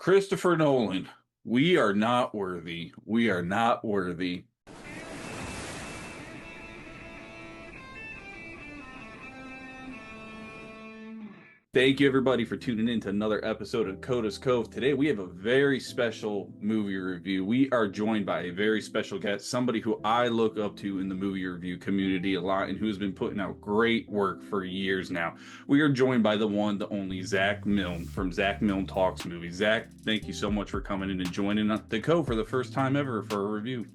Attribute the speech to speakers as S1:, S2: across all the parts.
S1: Christopher Nolan, we are not worthy. We are not worthy. Thank you, everybody, for tuning in to another episode of Cove. Today, we have a very special movie review. We are joined by a very special guest, somebody who I look up to in the movie review community a lot and who has been putting out great work for years now. We are joined by the one, the only Zach Milne from Zach Milne Talks Movies. Zach, thank you so much for coming in and joining the Cove for the first time ever for a review.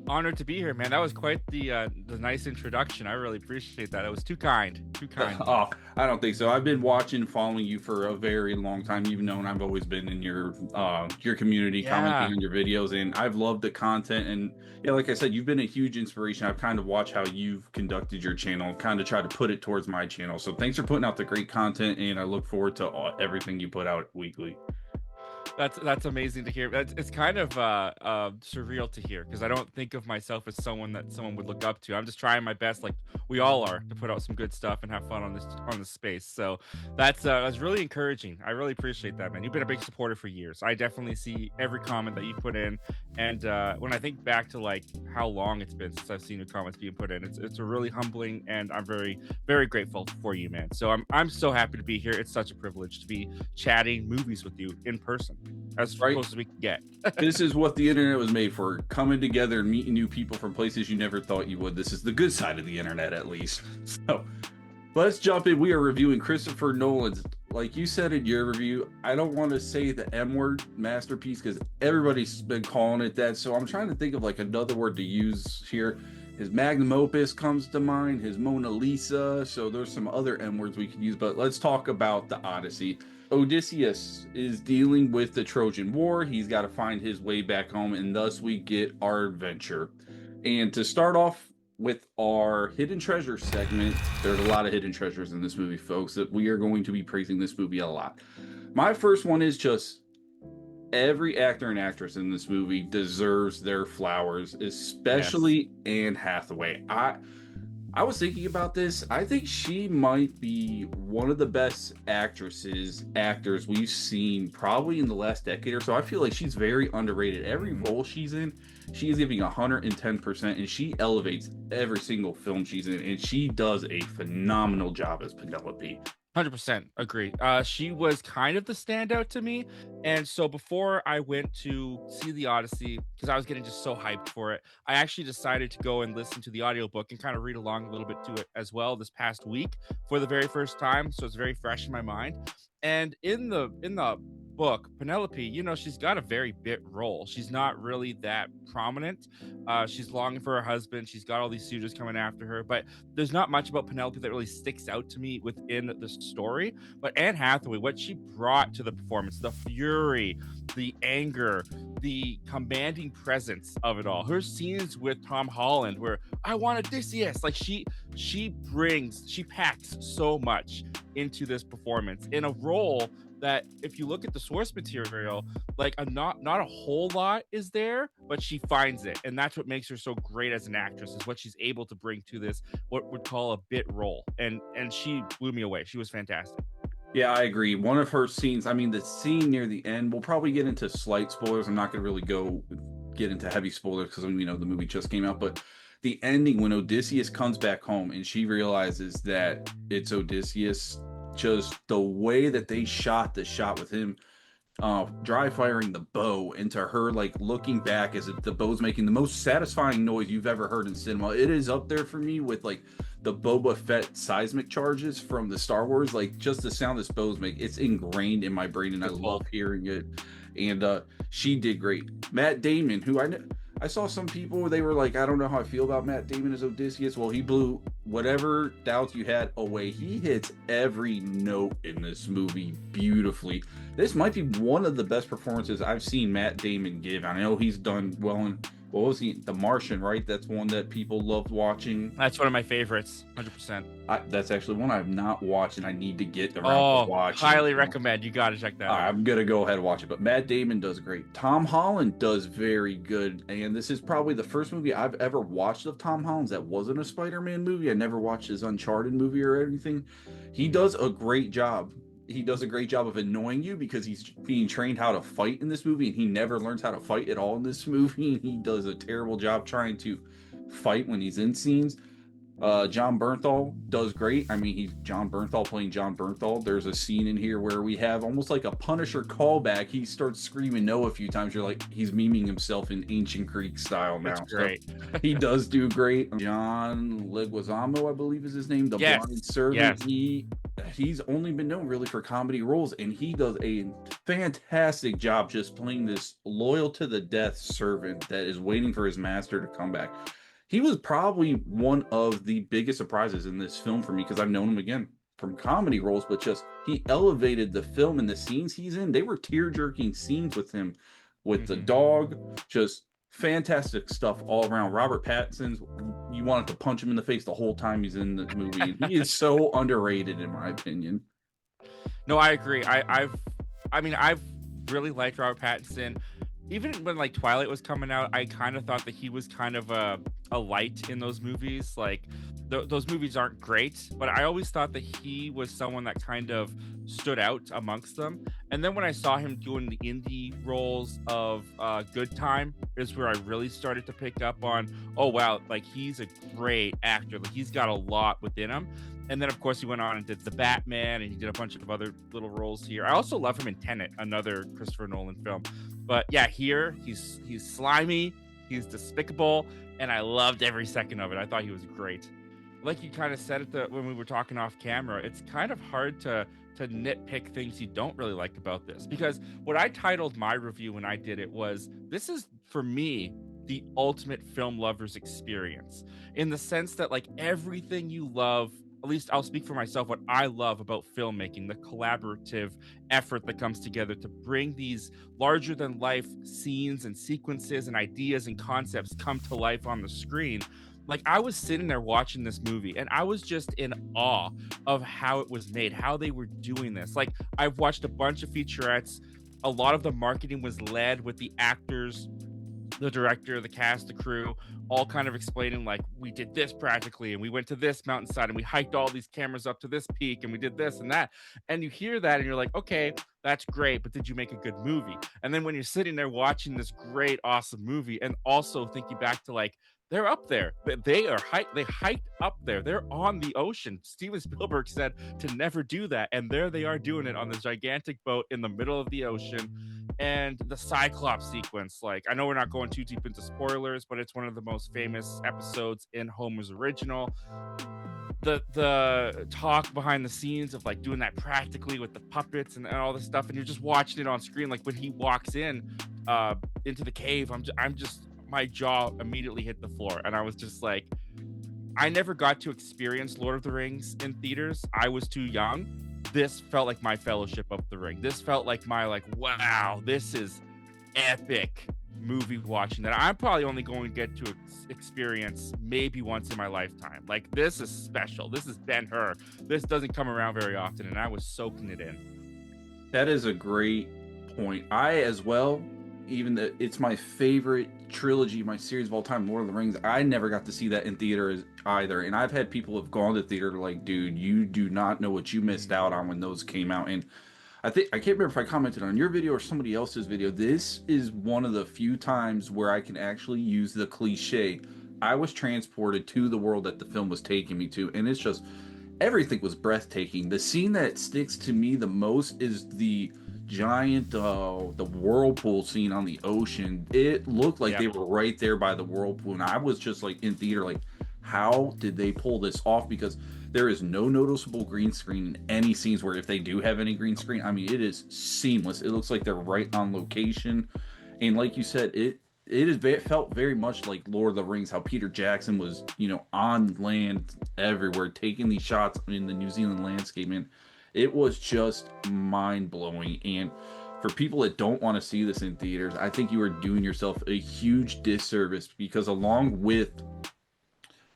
S2: Honored to be here, man. That was quite the nice introduction. I really appreciate that. It was too kind. Too kind.
S1: Oh, I don't think so. I've been watching, following you for a very long time. You've known I've always been in your community, commenting on your videos, and I've loved the content. And yeah, like I said, you've been a huge inspiration. I've kind of watched how you've conducted your channel, kind of tried to put it towards my channel. So thanks for putting out the great content, and I look forward to everything you put out weekly.
S2: That's amazing to hear. It's kind of surreal to hear because I don't think of myself as someone that someone would look up to. I'm just trying my best, like we all are, to put out some good stuff and have fun on this space. So that's really encouraging. I really appreciate that, man. You've been a big supporter for years. I definitely see every comment that you put in, and when I think back to like how long it's been since I've seen your comments being put in, it's a really humbling, and I'm very, very grateful for you, man. So I'm so happy to be here. It's such a privilege to be chatting movies with you in person, as close as we can get.
S1: This is what the internet was made for, coming together and meeting new people from places you never thought you would. This is the good side of the internet, at least. So let's jump in. We are reviewing Christopher Nolan's, like you said in your review, I don't want to say the M word, masterpiece, because everybody's been calling it that. So I'm trying to think of like another word to use here. His magnum opus comes to mind, his Mona Lisa. So there's some other M words we could use, but let's talk about the Odyssey. Odysseus is dealing with the Trojan War. He's got to find his way back home, and thus we get our adventure. And to start off with our hidden treasure segment, there's a lot of hidden treasures in this movie, folks, that we are going to be praising this movie a lot. My first one is just every actor and actress in this movie deserves their flowers, especially Anne Hathaway. I was thinking about this. I think she might be one of the best actors we've seen probably in the last decade or so. I feel like she's very underrated. Every role she's in, she is giving 110%, and she elevates every single film she's in, and she does a phenomenal job as Penelope.
S2: 100% agree. She was kind of the standout to me. And so before I went to see the Odyssey, because I was getting just so hyped for it, I actually decided to go and listen to the audiobook and kind of read along a little bit to it as well this past week for the very first time. So it's very fresh in my mind. And in the book, Penelope, you know, she's got a very bit role. She's not really that prominent. She's longing for her husband. She's got all these suitors coming after her, but there's not much about Penelope that really sticks out to me within the story. But Anne Hathaway, what she brought to the performance, the fury, the anger, the commanding presence of it all. Her scenes with Tom Holland, where I want Odysseus, like she packs so much into this performance in a role that, if you look at the source material, like not a whole lot is there, but she finds it, and that's what makes her so great as an actress, is what she's able to bring to this what would call a bit role, and she blew me away. She was fantastic.
S1: Yeah, I agree. One of her scenes, I mean, the scene near the end, we'll probably get into slight spoilers. I'm not going to really get into heavy spoilers because, you know, the movie just came out, but the ending when Odysseus comes back home and she realizes that it's Odysseus, just the way that they shot the shot with him dry firing the bow into her, like looking back as the bow's making the most satisfying noise you've ever heard in cinema. It is up there for me with like the Boba Fett seismic charges from the Star Wars, like just the sound this bow's make. It's ingrained in my brain, and I love hearing it. And she did great. Matt Damon, who I saw some people, they were like, I don't know how I feel about Matt Damon as Odysseus. Well, he blew whatever doubts you had away. He hits every note in this movie beautifully. This might be one of the best performances I've seen Matt Damon give. I know he's done well in, what was he? The Martian, right? That's one that people loved watching.
S2: That's one of my favorites, 100%.
S1: That's actually one I've not watched, and I need to get around to watching.
S2: Highly recommend. You got to check that out.
S1: I'm going to go ahead and watch it, but Matt Damon does great. Tom Holland does very good, and this is probably the first movie I've ever watched of Tom Holland's that wasn't a Spider-Man movie. I never watched his Uncharted movie or anything. He does a great job he does a great job of annoying you because he's being trained how to fight in this movie, and he never learns how to fight at all in this movie. He does a terrible job trying to fight when he's in scenes. John Bernthal does great. I mean, he's John Bernthal playing John Bernthal. There's a scene in here where we have almost like a Punisher callback. He starts screaming no a few times. You're like, he's memeing himself in ancient Greek style now.
S2: It's great.
S1: So he does do great. John Leguizamo, I believe is his name, the blind servant. He's only been known really for comedy roles, and he does a fantastic job just playing this loyal to the death servant that is waiting for his master to come back. He was probably one of the biggest surprises in this film for me because I've known him again from comedy roles, but just he elevated the film and the scenes he's in. They were tear-jerking scenes with him, with the dog, just fantastic stuff all around. Robert Pattinson's, you wanted to punch him in the face the whole time he's in the movie. He is so underrated in my opinion.
S2: No, I agree. I've really liked Robert Pattinson. Even when like Twilight was coming out, I kind of thought that he was kind of a light in those movies. Like those movies aren't great, but I always thought that he was someone that kind of stood out amongst them. And then when I saw him doing the indie roles of Good Time is where I really started to pick up on, oh wow, like he's a great actor. Like he's got a lot within him. And then, of course, he went on and did The Batman, and he did a bunch of other little roles here. I also love him in Tenet, another Christopher Nolan film. But yeah, here he's slimy, he's despicable, and I loved every second of it. I thought he was great. Like you kind of said when we were talking off camera, it's kind of hard to nitpick things you don't really like about this. Because what I titled my review when I did it was, this is, for me, the ultimate film lover's experience. In the sense that, like, everything you love, at least I'll speak for myself, what I love about filmmaking, the collaborative effort that comes together to bring these larger than life scenes and sequences and ideas and concepts come to life on the screen. Like, I was sitting there watching this movie and I was just in awe of how it was made, how they were doing this. Like, I've watched a bunch of featurettes. A lot of the marketing was led with the actors, the director, the cast, the crew, all kind of explaining, like, we did this practically, and we went to this mountainside, and we hiked all these cameras up to this peak, and we did this and that. And you hear that, and you're like, okay, that's great, but did you make a good movie? And then when you're sitting there watching this great, awesome movie, and also thinking back to, like, they're up there. They hiked up there. They're on the ocean. Steven Spielberg said to never do that, and there they are doing it on this gigantic boat in the middle of the ocean. And the Cyclops sequence, like, I know we're not going too deep into spoilers, but it's one of the most famous episodes in Homer's original. The talk behind the scenes of, like, doing that practically with the puppets and all this stuff, and you're just watching it on screen. Like, when he walks in into the cave, I'm just my jaw immediately hit the floor, and I was just like, I never got to experience Lord of the Rings in theaters. I was too young. This felt like my Fellowship of the Ring. This felt like my, like, wow, this is epic movie watching that I'm probably only going to get to experience maybe once in my lifetime. Like, this is special. This is Ben-Hur. This doesn't come around very often, and I was soaking it in.
S1: That is a great point. I, as well, even though it's my favorite trilogy, my series of all time, Lord of the Rings, I never got to see that in theater either. And I've had people have gone to theater like, dude, you do not know what you missed out on when those came out. And I can't remember if I commented on your video or somebody else's video. This is one of the few times where I can actually use the cliche. I was transported to the world that the film was taking me to, and it's just, everything was breathtaking. The scene that sticks to me the most is the giant the whirlpool scene on the ocean. It looked like they were right there by the whirlpool, and I was just like in theater, like, how did they pull this off? Because there is no noticeable green screen in any scenes, where if they do have any green screen, I mean, it is seamless. It looks like they're right on location. And like you said, it felt very much like Lord of the Rings, how Peter Jackson was, on land everywhere, taking these shots in the New Zealand landscape, and it was just mind-blowing. And for people that don't want to see this in theaters, I think you are doing yourself a huge disservice, because along with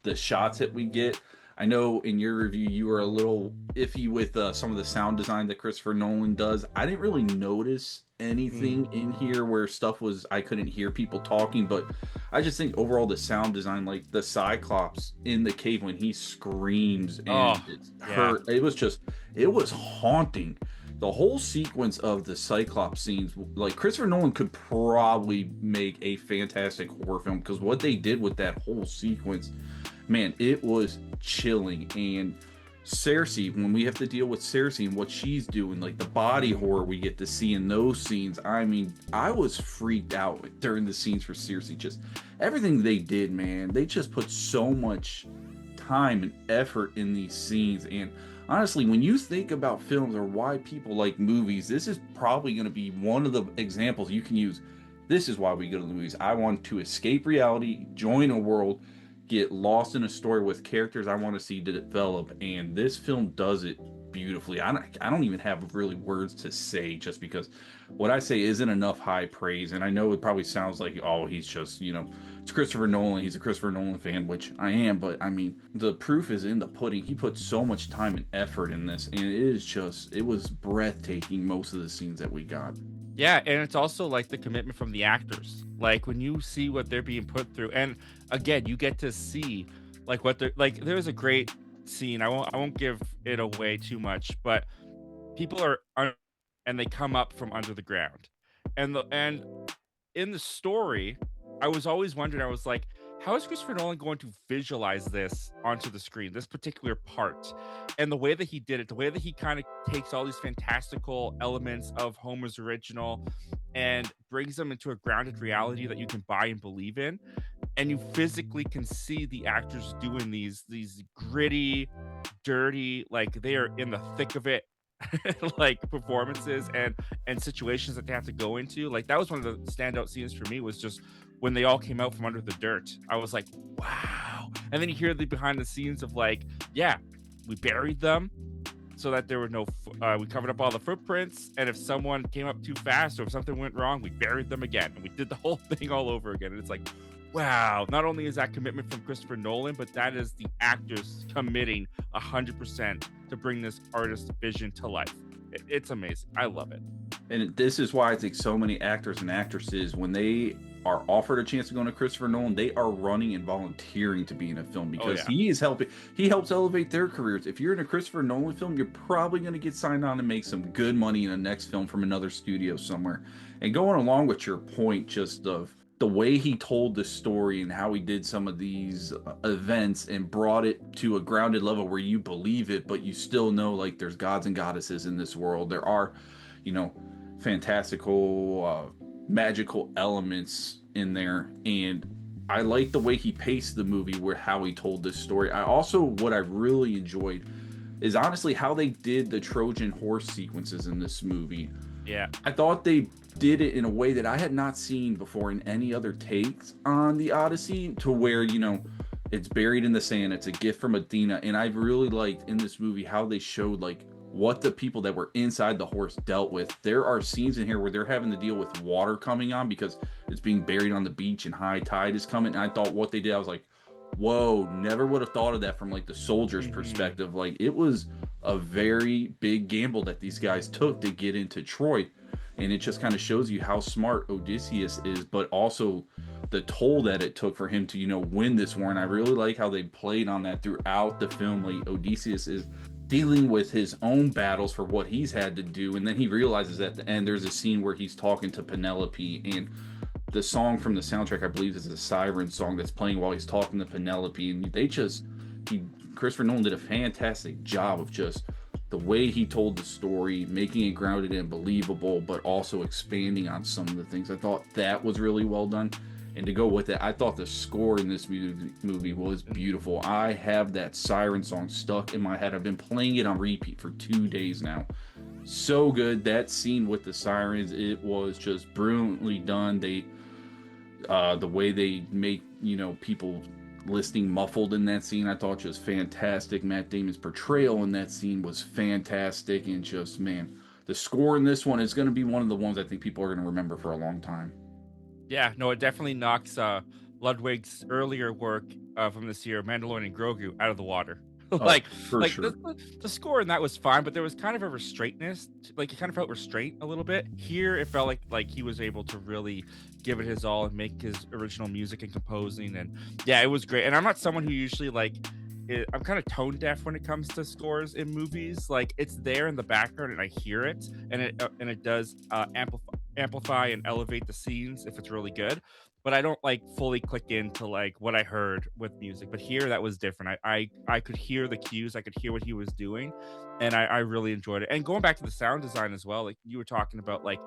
S1: the shots that we get, I know in your review you were a little iffy with some of the sound design that Christopher Nolan does. I didn't really notice anything in here where stuff was, I couldn't hear people talking, but I just think overall the sound design, like the Cyclops in the cave when he screams and it's hurt, it was haunting. the whole sequence of the Cyclops scenes, like Christopher Nolan could probably make a fantastic horror film because what they did with that whole sequence, man, it was chilling. And Cersei, when we have to deal with Cersei and what she's doing, like the body horror we get to see in those scenes, I mean, I was freaked out during the scenes for Cersei. Just everything they did, man, they just put so much time and effort in these scenes. And honestly, when you think about films or why people like movies, this is probably going to be one of the examples you can use. This is why we go to the movies. I want to escape reality, join a world, get lost in a story with characters I want to see develop, and this film does it beautifully. I don't even have really words to say, just because what I say isn't enough high praise. And I know it probably sounds like, oh, he's just, it's Christopher Nolan, he's a Christopher Nolan fan, which I am, but I mean, the proof is in the pudding. He put so much time and effort in this, and it was breathtaking, most of the scenes that we got.
S2: Yeah, and it's also like the commitment from the actors. Like when you see what they're being put through, and again, you get to see like what they're like. There's a great scene. I won't give it away too much, but people are and they come up from under the ground, and in the story, I was always wondering. I was like, how is Christopher Nolan going to visualize this onto the screen, this particular part? And the way that he did it, the way that he kind of takes all these fantastical elements of Homer's original and brings them into a grounded reality that you can buy and believe in. And you physically can see the actors doing these gritty, dirty, like they are in the thick of it, like performances and situations that they have to go into. Like that was one of the standout scenes for me, was just when they all came out from under the dirt. I was like, wow. And then you hear the behind the scenes of like, yeah, we buried them so that there were no we covered up all the footprints, and if someone came up too fast or if something went wrong, we buried them again, and we did the whole thing all over again. And it's like, wow, not only is that commitment from Christopher Nolan, but that is the actors committing 100% to bring this artist's vision to life. It's amazing. I love it.
S1: And this is why I think so many actors and actresses, when they are offered a chance to go into Christopher Nolan, they are running and volunteering to be in a film, because he helps elevate their careers. If you're in a Christopher Nolan film, you're probably going to get signed on and make some good money in the next film from another studio somewhere. And going along with your point, just of the way he told the story and how he did some of these events and brought it to a grounded level where you believe it, but you still know like there's gods and goddesses in this world. There are, fantastical, magical elements in there. And I like the way he paced the movie, where how he told this story. What I really enjoyed is honestly how they did the Trojan horse sequences in this movie.
S2: Yeah.
S1: I thought they did it in a way that I had not seen before in any other takes on the Odyssey, to where, it's buried in the sand. It's a gift from Athena. And I really liked in this movie how they showed like what the people that were inside the horse dealt with. There are scenes in here where they're having to deal with water coming on because it's being buried on the beach and high tide is coming. And I thought what they did, I was like, whoa, never would have thought of that from like the soldier's perspective. Like it was a very big gamble that these guys took to get into Troy. And it just kind of shows you how smart Odysseus is, but also the toll that it took for him to, win this war. And I really like how they played on that throughout the film. Like Odysseus is dealing with his own battles for what he's had to do. And then he realizes at the end, there's a scene where he's talking to Penelope, and the song from the soundtrack, I believe, is a siren song that's playing while he's talking to Penelope. And Christopher Nolan did a fantastic job of just the way he told the story, making it grounded and believable, but also expanding on some of the things. I thought that was really well done. And to go with it, I thought the score in this movie was beautiful. I have that siren song stuck in my head. I've been playing it on repeat for 2 days now. So good. That scene with the sirens, it was just brilliantly done. The way they make, people listening muffled in that scene, I thought just fantastic. Matt Damon's portrayal in that scene was fantastic. And just, man, the score in this one is going to be one of the ones I think people are going to remember for a long time.
S2: Yeah, no, it definitely knocks Ludwig's earlier work from this year, Mandalorian and Grogu, out of the water.
S1: Sure.
S2: The score in that was fine, but there was kind of a restraintness. Like it kind of felt restraint a little bit. Here, it felt like he was able to really give it his all and make his original music and composing. And yeah, it was great. And I'm not someone who usually I'm kind of tone deaf when it comes to scores in movies. Like it's there in the background and I hear it, and it does amplify and elevate the scenes if it's really good. But I don't like fully click into like what I heard with music. But here that was different. I could hear the cues, I could hear what he was doing, and I really enjoyed it. And going back to the sound design as well, like you were talking about, like,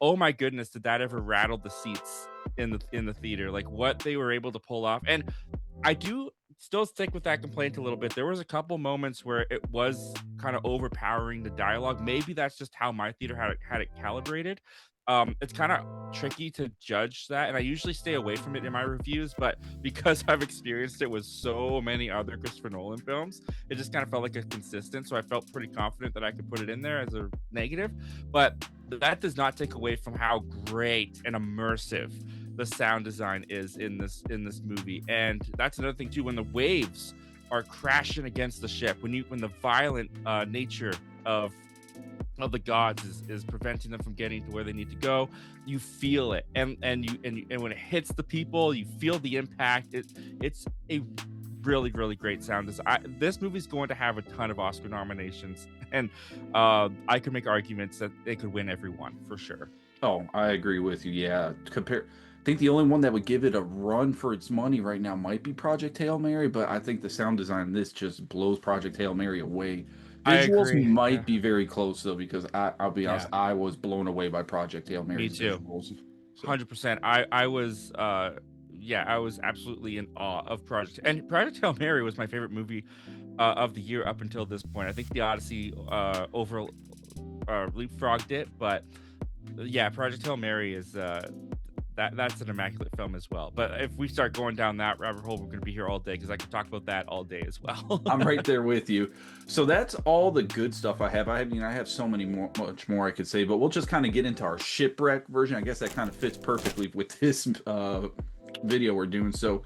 S2: oh my goodness, did that ever rattle the seats in the theater? Like what they were able to pull off. And I do still stick with that complaint a little bit. There was a couple moments where it was kind of overpowering the dialogue. Maybe that's just how my theater had it calibrated. It's kind of tricky to judge that, and I usually stay away from it in my reviews. But because I've experienced it with so many other Christopher Nolan films, it just kind of felt like a consistent. So I felt pretty confident that I could put it in there as a negative. But that does not take away from how great and immersive the sound design is in this movie. And that's another thing too, when the waves are crashing against the ship, when the violent nature of the gods is preventing them from getting to where they need to go, you feel it. And when it hits the people, you feel the impact. It's a really, really great sound design. This movie's going to have a ton of Oscar nominations, and I could make arguments that they could win every one for sure.
S1: Oh, I agree with you. Yeah, I think the only one that would give it a run for its money right now might be Project Hail Mary, but I think the sound design in this just blows Project Hail Mary away.
S2: I
S1: Visuals
S2: agree.
S1: might
S2: Yeah.
S1: be very close though, because I'll be honest,
S2: Yeah.
S1: I was blown away by Project Hail
S2: Me
S1: Mary's
S2: too.
S1: visuals. So
S2: 100%. I was yeah, I was absolutely in awe of Project Hail Mary was my favorite movie of the year up until this point. I think the Odyssey over leapfrogged it, but yeah, Project Hail Mary is that's an immaculate film as well. But if we start going down that rabbit hole, we're going to be here all day because I could talk about that all day as well.
S1: I'm right there with you. So that's all the good stuff I have. I mean, I have so much more I could say, but we'll just kind of get into our shipwreck version. I guess that kind of fits perfectly with this video we're doing. So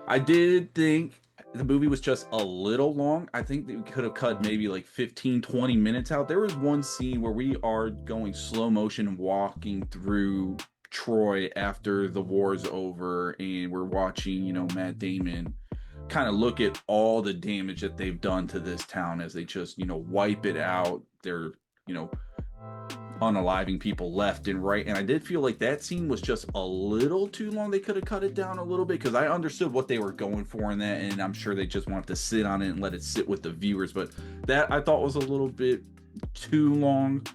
S1: I did think the movie was just a little long. I think that we could have cut maybe like 15-20 minutes out. There was one scene where we are going slow motion walking through Troy after the war's over, and we're watching, Matt Damon kind of look at all the damage that they've done to this town as they just, wipe it out. They're, unaliving people left and right. And I did feel like that scene was just a little too long. They could have cut it down a little bit because I understood what they were going for in that, and I'm sure they just wanted to sit on it and let it sit with the viewers. But that I thought was a little bit too long.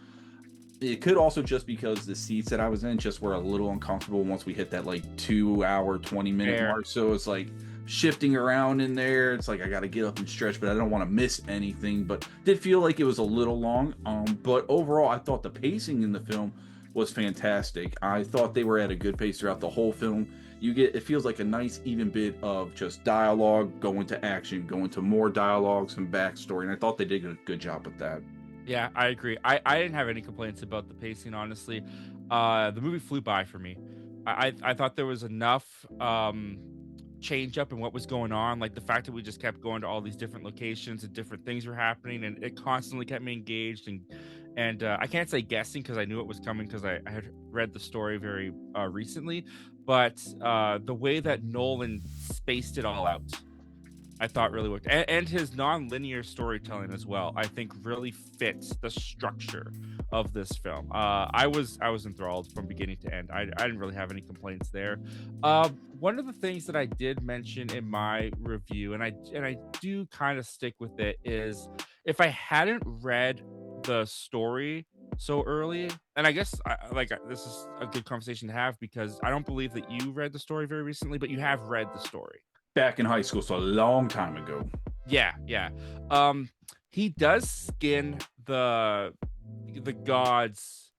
S1: It could also just because the seats that I was in just were a little uncomfortable once we hit that like 2 hour 20-minute mark. So it's like shifting around in there. It's like I got to get up and stretch, but I don't want to miss anything. But did feel like it was a little long. But overall, I thought the pacing in the film was fantastic. I thought they were at a good pace throughout the whole film. It feels like a nice even bit of just dialogue, going to action, going to more dialogue, some backstory, and I thought they did a good job with that.
S2: Yeah, I agree. I didn't have any complaints about the pacing, honestly. The movie flew by for me. I thought there was enough change up in what was going on, like the fact that we just kept going to all these different locations and different things were happening, and it constantly kept me engaged. And I can't say guessing because I knew it was coming because I had read the story very recently, but the way that Nolan spaced it all out, I thought really worked, and his non-linear storytelling as well, I think really fits the structure of this film. I was enthralled from beginning to end. I didn't really have any complaints there. One of the things that I did mention in my review, and I do kind of stick with it, is if I hadn't read the story so early, and I guess this is a good conversation to have because I don't believe that you read the story very recently, but you have read the story.
S1: Back in high school, so a long time ago.
S2: Yeah. He does skin the gods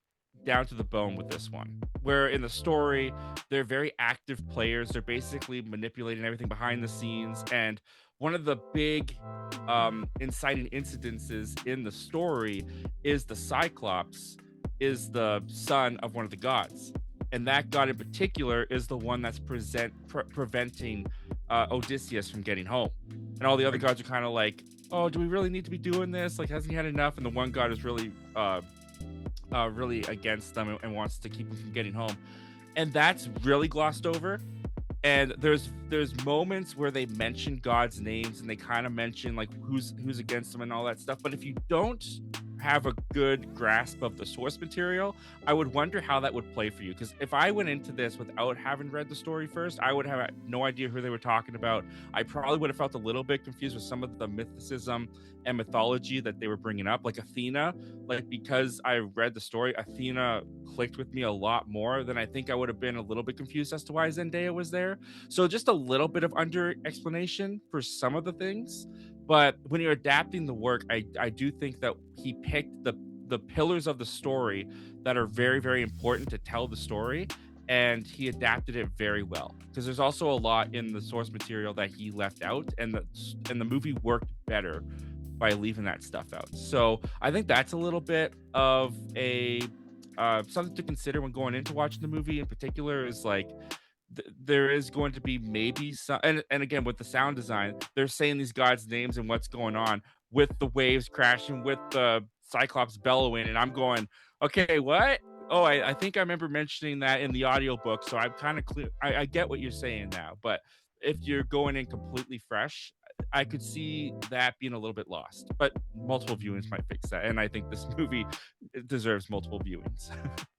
S2: down to the bone with this one. Where in the story, they're very active players. They're basically manipulating everything behind the scenes. And one of the big inciting incidences in the story is the Cyclops is the son of one of the gods. And that god in particular is the one that's preventing Odysseus from getting home. And all the other gods are kind of like, oh, do we really need to be doing this? Like, hasn't he had enough? And the one god is really really against them and wants to keep him from getting home. And that's really glossed over And there's moments where they mention God's names and they kind of mention like who's against them and all that stuff. But if you don't have a good grasp of the source material, I would wonder how that would play for you. Because if I went into this without having read the story first, I would have had no idea who they were talking about. I probably would have felt a little bit confused with some of the mythicism and mythology that they were bringing up, like Athena. Like, because I read the story, Athena clicked with me a lot more than I think I would have been a little bit confused as to why Zendaya was there. So just a little bit of under explanation for some of the things. But when you're adapting the work, I do think that he picked the pillars of the story that are very, very important to tell the story, and he adapted it very well. Because there's also a lot in the source material that he left out, and the movie worked better by leaving that stuff out. So I think that's a little bit of a something to consider when going into watching the movie. In particular, is like there is going to be maybe some, and again with the sound design, they're saying these gods' names and what's going on with the waves crashing, with the Cyclops bellowing, and I'm going, okay, what? Oh, I think I remember mentioning that in the audiobook, so I'm kind of clear. I get what you're saying now, but if you're going in completely fresh, I could see that being a little bit lost. But multiple viewings might fix that, and I think this movie deserves multiple viewings.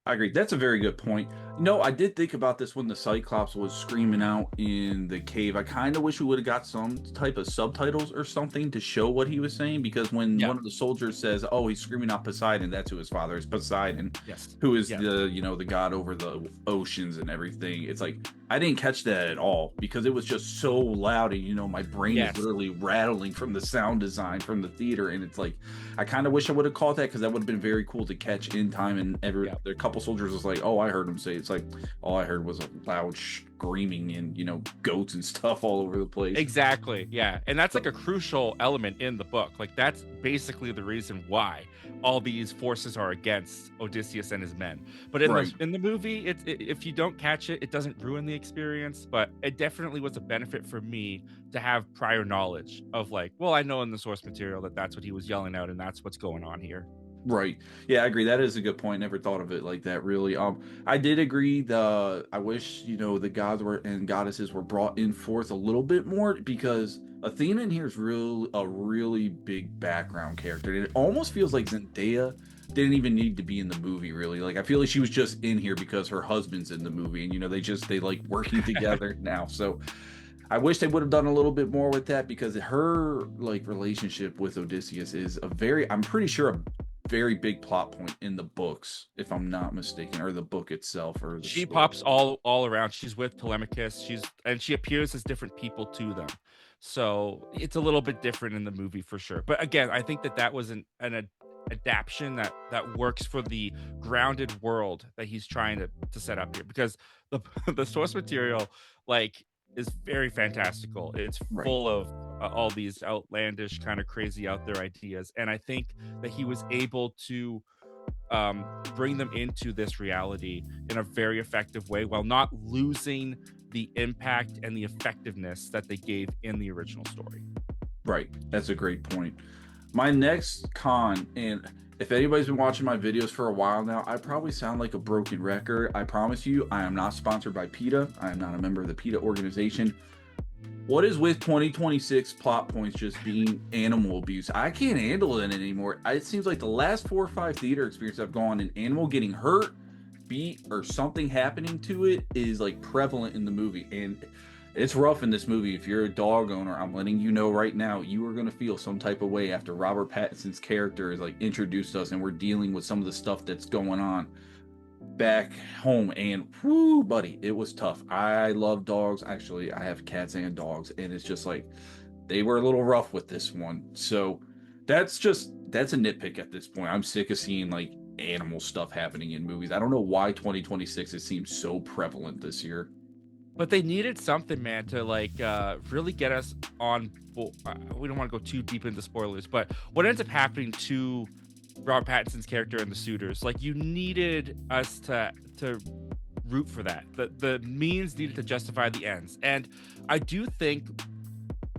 S1: I agree. That's a very good point. No, I did think about this when the Cyclops was screaming out in the cave. I kind of wish we would have got some type of subtitles or something to show what he was saying, because when
S2: Yeah.
S1: one of the soldiers says, "Oh, he's screaming out Poseidon," that's who his father is, Poseidon,
S2: Yes.
S1: who is
S2: Yeah.
S1: the god over the oceans and everything. It's like I didn't catch that at all because it was just so loud, and my brain is
S2: Yes.
S1: literally rattling from the sound design from the theater, and it's like I kind of wish I would have caught that, because that would have been very cool to catch in time. And
S2: Yeah.
S1: a couple soldiers was like, "Oh, I heard him say." It's like all I heard was a loud screaming and goats and stuff all over the place.
S2: Exactly. Yeah. And that's like a crucial element in the book. Like, that's basically the reason why all these forces are against Odysseus and his men. But in
S1: Right.
S2: the movie, if you don't catch it, it doesn't ruin the experience. But it definitely was a benefit for me to have prior knowledge of, like, well, I know in the source material that that's what he was yelling out and that's what's going on here.
S1: Right. Yeah, I agree. That is a good point. Never thought of it like that, really. I did agree. I wish, the gods were and goddesses were brought in forth a little bit more, because Athena in here is a really big background character. And it almost feels like Zendaya didn't even need to be in the movie, really. Like, I feel like she was just in here because her husband's in the movie, and they like working together now. So I wish they would have done a little bit more with that, because her like relationship with Odysseus is I'm pretty sure a very big plot point in the books, if I'm not mistaken, or the book itself, or the
S2: She
S1: story.
S2: pops all around. She's with Telemachus. She appears as different people to them. So it's a little bit different in the movie for sure. But again, I think that was an adaptation that works for the grounded world that he's trying to set up here, because the the source material, like, is very fantastical. It's
S1: Right.
S2: full of all these outlandish, kind of crazy out there ideas, and I think that he was able to bring them into this reality in a very effective way while not losing the impact and the effectiveness that they gave in the original story.
S1: Right. That's a great point. My next con, and if anybody's been watching my videos for a while now, I probably sound like a broken record. I promise you, I am not sponsored by PETA. I am not a member of the PETA organization. What is with 2026 plot points just being animal abuse? I can't handle it anymore. It seems like the last 4 or 5 theater experiences I've gone, an animal getting hurt, beat, or something happening to it is like prevalent in the movie. And it's rough in this movie. If you're a dog owner, I'm letting you know right now, you are going to feel some type of way after Robert Pattinson's character is like introduced us, and we're dealing with some of the stuff that's going on back home. And whoo, buddy, it was tough. I love dogs. Actually, I have cats and dogs, and it's just like they were a little rough with this one. So that's a nitpick at this point. I'm sick of seeing like animal stuff happening in movies. I don't know why 2026 it seems so prevalent this year.
S2: But they needed something, man, to like really get us on. We don't want to go too deep into spoilers, but what ends up happening to Robert Pattinson's character and the suitors, like, you needed us to root for that. The means needed to justify the ends, and I do think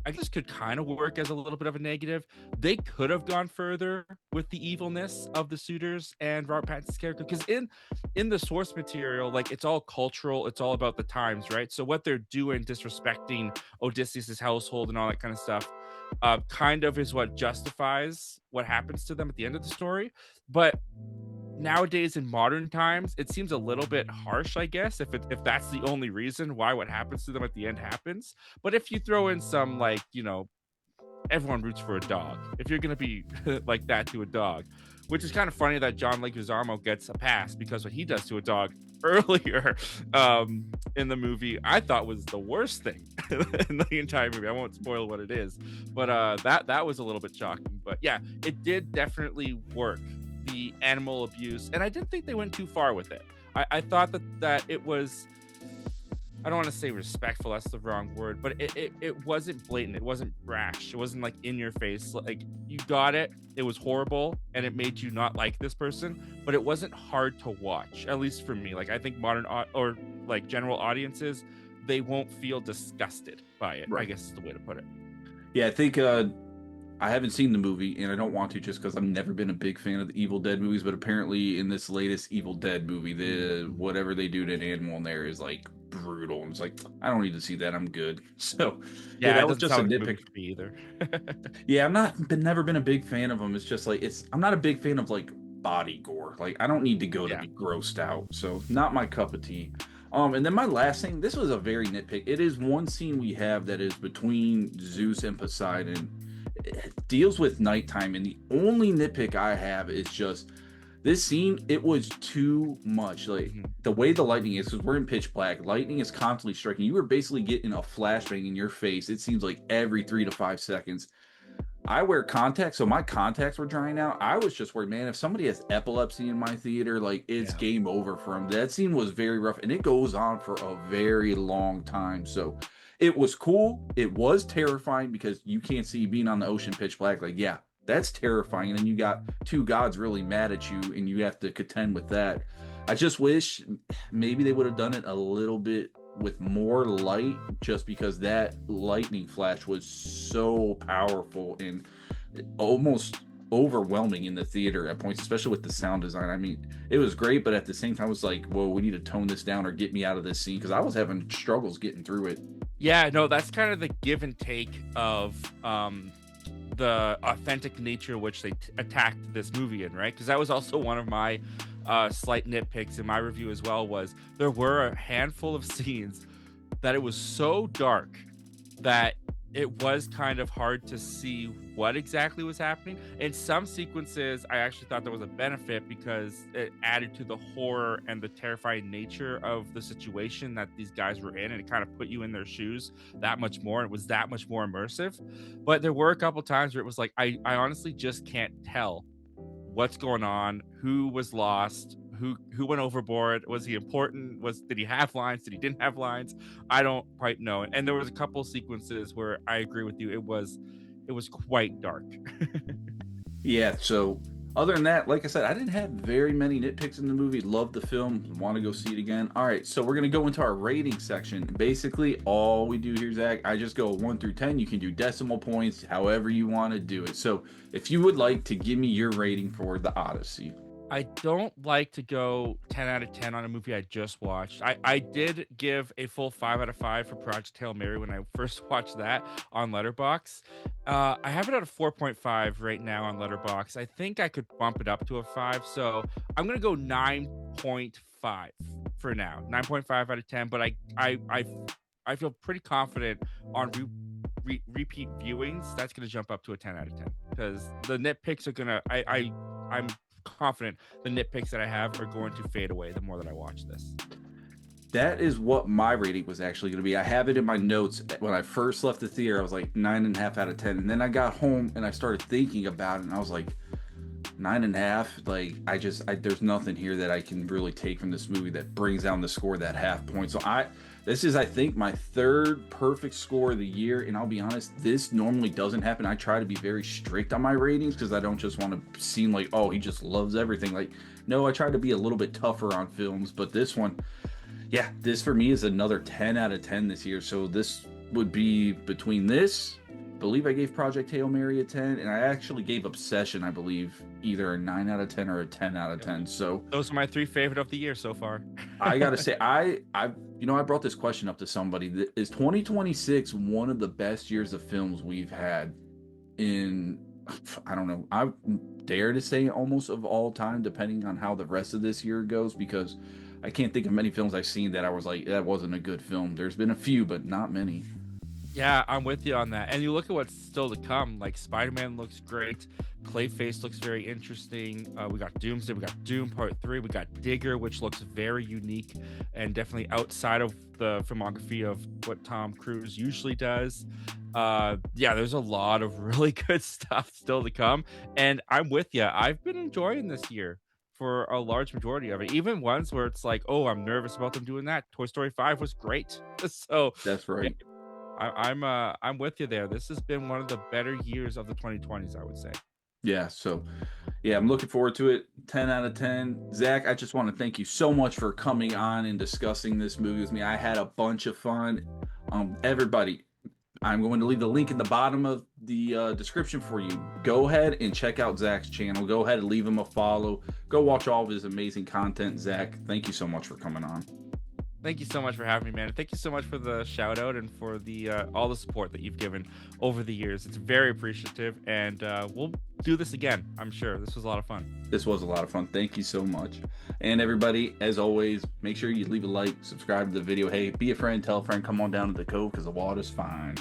S2: I guess could kind of work as a little bit of a negative. They could have gone further with the evilness of the suitors and Robert Pattinson's character, because in the source material, like it's all cultural, it's all about the times, right? So what they're doing, disrespecting Odysseus's household and all that kind of stuff, kind of is what justifies what happens to them at the end of the story. But nowadays in modern times, it seems a little bit harsh, I guess, if that's the only reason why what happens to them at the end happens. But if you throw in some, like, everyone roots for a dog. If you're gonna be like that to a dog, which is kind of funny that John Leguizamo gets a pass, because what he does to a dog earlier in the movie, I thought was the worst thing in the entire movie. I won't spoil what it is, but that was a little bit shocking. But yeah, it did definitely work, the animal abuse, and I didn't think they went too far with it. I thought that it was, I don't want to say respectful, that's the wrong word, but it wasn't blatant, it wasn't brash, it wasn't like in your face. Like, you got it, it was horrible, and it made you not like this person, but it wasn't hard to watch, at least for me. Like, I think modern or like general audiences, they won't feel disgusted by it, I guess is the way to put it.
S1: Yeah, I think I haven't seen the movie, and I don't want to, just because I've never been a big fan of the Evil Dead movies. But apparently, in this latest Evil Dead movie, the whatever they do to an animal in there is like brutal. And it's like, I don't need to see that. I'm good. So
S2: Yeah,
S1: that
S2: it
S1: was
S2: doesn't
S1: just a
S2: sound like a
S1: nitpick.
S2: movie for me either.
S1: Yeah, never been a big fan of them. It's just like I'm not a big fan of like body gore. Like, I don't need to go to
S2: Yeah.
S1: be grossed out. So not my cup of tea. And then my last thing, this was a very nitpick. It is one scene we have that is between Zeus and Poseidon. It deals with nighttime, and the only nitpick I have is just this scene. It was too much. Like, the way the lightning is, because we're in pitch black, lightning is constantly striking. You were basically getting a flashbang in your face. It seems like every 3 to 5 seconds. I wear contacts, so my contacts were drying out. I was just worried, man, if somebody has epilepsy in my theater, like, it's game over for them. That scene was very rough, and it goes on for a very long time. So it was cool. It was terrifying, because you can't see being on the ocean pitch black. Like, yeah, that's terrifying. And then you got two gods really mad at you, and you have to contend with that. I just wish maybe they would have done it a little bit with more light, just because that lightning flash was so powerful and almost overwhelming in the theater at points, especially with the sound design. I mean, it was great, but at the same time, I was like, whoa, we need to tone this down or get me out of this scene, because I was having struggles getting through it.
S2: Yeah, no, that's kind of the give and take of the authentic nature which they attacked this movie in, right? Because that was also one of my slight nitpicks in my review as well, was there were a handful of scenes that it was so dark that it was kind of hard to see what exactly was happening. In some sequences, I actually thought there was a benefit, because it added to the horror and the terrifying nature of the situation that these guys were in, and it kind of put you in their shoes that much more. It was that much more immersive. But there were a couple times where it was like, I honestly just can't tell what's going on, who was lost, who went overboard, was he important, did he have lines, did he didn't have lines, I don't quite know. And there was a couple sequences where I agree with you, it was quite dark.
S1: Yeah, so other than that, like I said, I didn't have very many nitpicks in the movie. Loved the film, want to go see it again. All right, so we're gonna go into our rating section. Basically, all we do here, Zach, I just go 1 through 10. You can do decimal points, however you want to do it. So if you would like to give me your rating for the Odyssey.
S2: I don't like to go 10 out of 10 on a movie I just watched. I did give a full 5 out of 5 for Project Hail Mary when I first watched that on Letterboxd. I have it at a 4.5 right now on Letterboxd. I think I could bump it up to a 5, so I'm gonna go 9.5 for now. 9.5 out of 10, but I feel pretty confident on repeat viewings. That's gonna jump up to a 10 out of 10, because the nitpicks are gonna. I'm confident the nitpicks that I have are going to fade away the more that I watch this.
S1: That is what my rating was actually going to be. I have it in my notes. When I first left the theater, I was like 9.5 out of 10. And then I got home and I started thinking about it, and I was like, 9.5. Like, there's nothing here that I can really take from this movie that brings down the score that half point. So this is, I think, my third perfect score of the year. And I'll be honest, this normally doesn't happen. I try to be very strict on my ratings, because I don't just want to seem like, oh, he just loves everything. Like, no, I try to be a little bit tougher on films. But this one, yeah, this for me is another 10 out of 10 this year. So this would be between this believe I gave Project Hail Mary a 10, and I actually gave Obsession, I believe, either a 9 out of 10 or a 10 out of 10. So
S2: Those are my 3 favorite of the year so far.
S1: I gotta say, I brought this question up to somebody. Is 2026 one of the best years of films we've had in, I don't know, I dare to say almost of all time, depending on how the rest of this year goes, because I can't think of many films I've seen that I was like, that wasn't a good film. There's been a few, but not many.
S2: Yeah, I'm with you on that. And you look at what's still to come. Like Spider-Man looks great. Clayface looks very interesting. We got Doomsday. We got Doom Part 3. We got Digger, which looks very unique and definitely outside of the filmography of what Tom Cruise usually does. Yeah, there's a lot of really good stuff still to come. And I'm with you. I've been enjoying this year for a large majority of it. Even ones where it's like, oh, I'm nervous about them doing that. Toy Story 5 was great. So
S1: That's
S2: yeah,
S1: right.
S2: I'm with you there. This has been one of the better years of the 2020s, I would say.
S1: Yeah, so yeah, I'm looking forward to it. 10 out of 10. Zach, I just want to thank you so much for coming on and discussing this movie with me. I had a bunch of fun. Everybody, I'm going to leave the link in the bottom of the description for you. Go ahead and check out Zach's channel. Go ahead and leave him a follow. Go watch all of his amazing content. Zach, thank you so much for coming on.
S2: Thank you so much for having me, man. Thank you so much for the shout out and for the all the support that you've given over the years. It's very appreciative, and we'll do this again. I'm sure this was a lot of fun.
S1: This was a lot of fun. Thank you so much. And everybody, as always, make sure you leave a like, subscribe to the video. Hey, be a friend, tell a friend, come on down to the Cove because the water's fine.